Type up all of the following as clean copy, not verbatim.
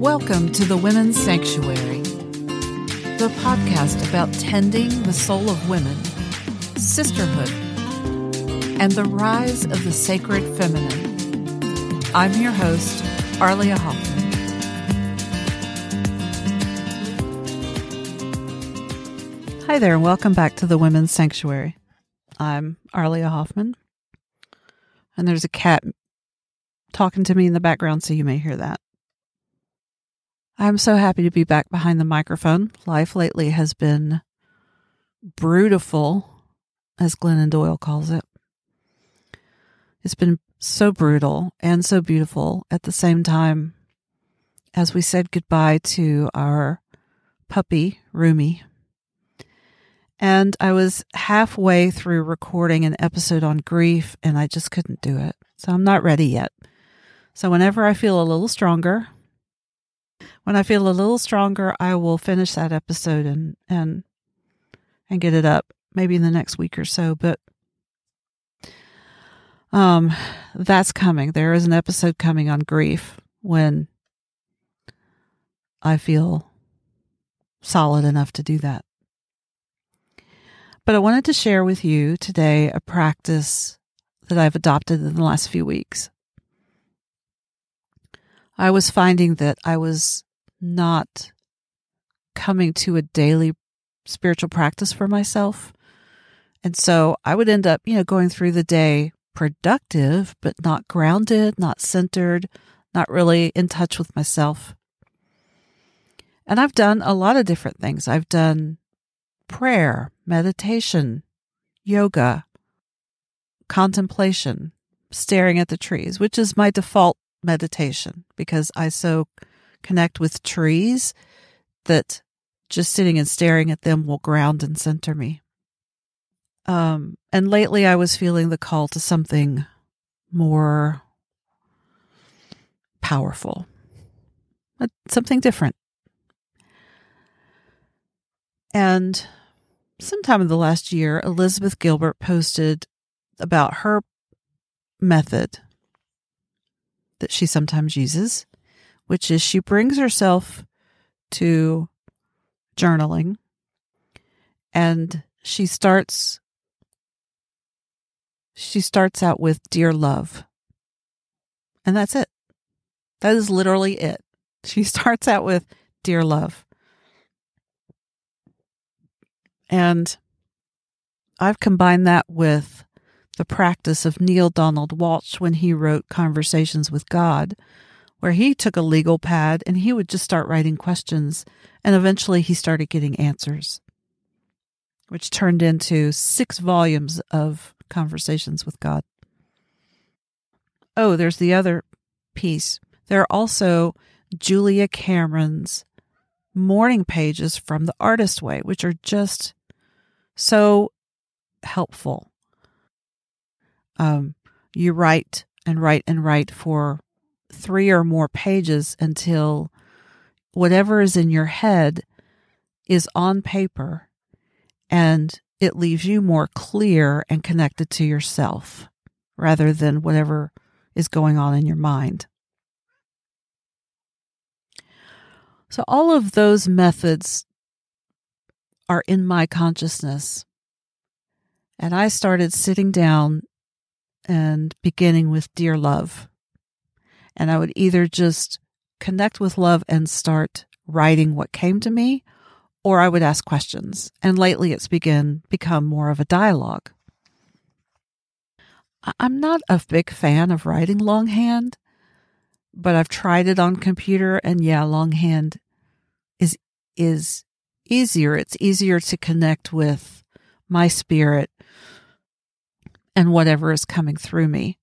Welcome to the Women's Sanctuary, the podcast about tending the soul of women, sisterhood, and the rise of the sacred feminine. I'm your host, Arlia Hoffman. Hi there, and welcome back to the Women's Sanctuary. I'm Arlia Hoffman, and there's a cat talking to me in the background, so you may hear that. I'm so happy to be back behind the microphone. Life lately has been brutal, as Glennon Doyle calls it. It's been so brutal and so beautiful at the same time as we said goodbye to our puppy, Rumi. And I was halfway through recording an episode on grief, and I just couldn't do it. So I'm not ready yet. So whenever I feel a little stronger, I will finish that episode and get it up maybe in the next week or so. But that's coming. There is an episode coming on grief when I feel solid enough to do that. But I wanted to share with you today a practice that I've adopted in the last few weeks. I was finding that I was not coming to a daily spiritual practice for myself. And so I would end up, going through the day productive, but not grounded, not centered, not really in touch with myself. And I've done a lot of different things. I've done prayer, meditation, yoga, contemplation, staring at the trees, which is my default meditation because I so connect with trees that just sitting and staring at them will ground and center me. And lately I was feeling the call to something more powerful, something different. And sometime in the last year, Elizabeth Gilbert posted about her method that she sometimes uses, which is she brings herself to journaling and she starts out with "Dear Love." And that's it. That is literally it. She starts out with "Dear Love." And I've combined that with the practice of Neil Donald Walsh when he wrote Conversations with God, where he took a legal pad and he would just start writing questions. And eventually he started getting answers, which turned into 6 volumes of Conversations with God. Oh, there's the other piece. There are also Julia Cameron's morning pages from The Artist Way, which are just so helpful. You write and write and write for 3 or more pages until whatever is in your head is on paper and it leaves you more clear and connected to yourself rather than whatever is going on in your mind. So all of those methods are in my consciousness. And I started sitting down and beginning with "Dear Love." And I would either just connect with love and start writing what came to me, or I would ask questions. And lately it's become more of a dialogue. I'm not a big fan of writing longhand, but I've tried it on computer, and longhand is easier. It's easier to connect with my spirit and whatever is coming through me.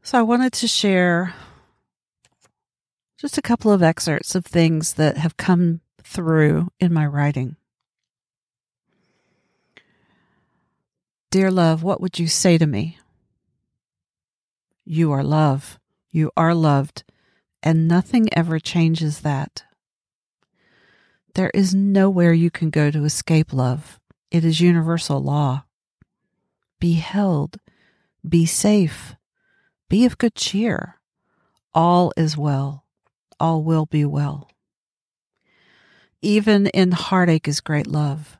So I wanted to share just a couple of excerpts of things that have come through in my writing. "Dear love, what would you say to me? You are love. You are loved, and nothing ever changes that. There is nowhere you can go to escape love. It is universal law. Be held. Be safe. Be of good cheer. All is well. all will be well. Even in heartache is great love.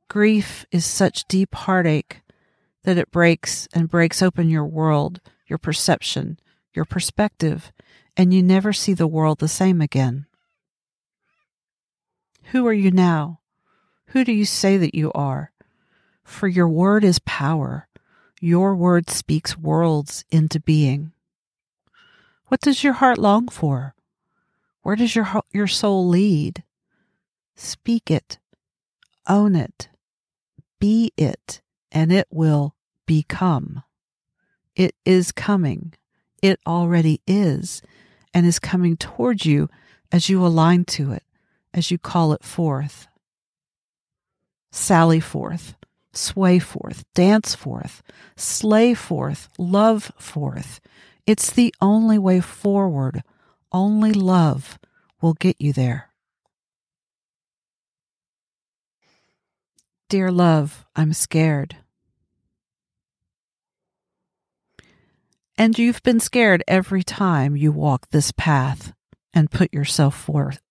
Grief is such deep heartache that it breaks open your world, your perception, your perspective, and you never see the world the same again. Who are you now? Who do you say that you are? For your word is power. Your word speaks worlds into being. What does your heart long for? Where does your soul lead? Speak it, own it, be it, and it will become. It is coming. It already is, and is coming towards you as you align to it, as you call it forth. Sally forth, sway forth, dance forth, slay forth, love forth. It's the only way forward. Only love will get you there. Dear love, I'm scared. And you've been scared every time you walk this path and put yourself forth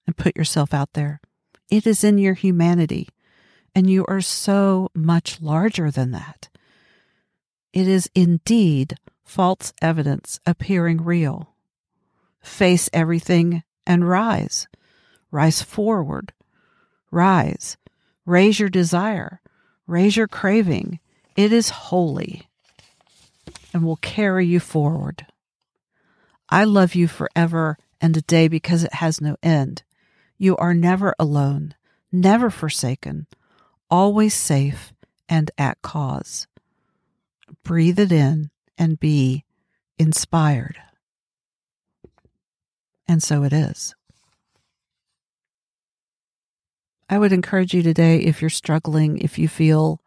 and put yourself out there. It is in your humanity, and you are so much larger than that. It is indeed false evidence appearing real. Face everything and rise. Rise forward. Rise. Raise your desire. Raise your craving. It is holy and will carry you forward. I love you forever and a day because it has no end. You are never alone, never forsaken, always safe and at cause. Breathe it in and be inspired. And so it is. I would encourage you today, if you're struggling, if you feel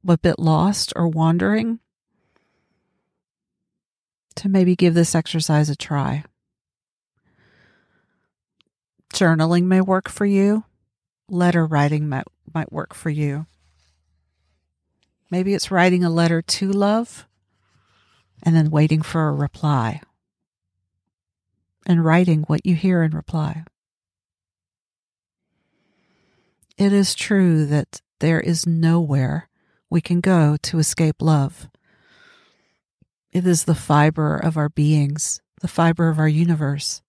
a bit lost or wandering, to maybe give this exercise a try. Journaling may work for you. Letter writing might work for you. Maybe it's writing a letter to love and then waiting for a reply and writing what you hear in reply. It is true that there is nowhere we can go to escape love. It is the fiber of our beings, the fiber of our universe.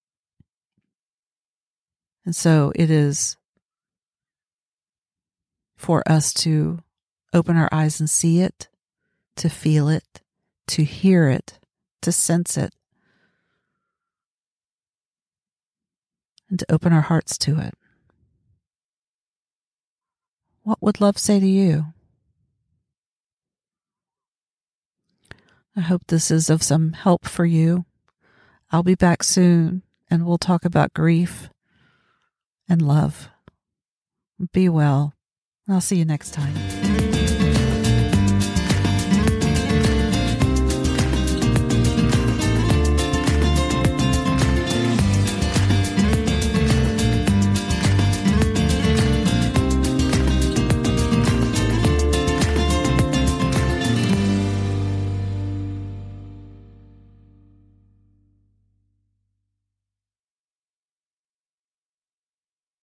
And so it is for us to open our eyes and see it, to feel it, to hear it, to sense it, and to open our hearts to it. What would love say to you? I hope this is of some help for you. I'll be back soon, and we'll talk about grief and love. Be well. I'll see you next time.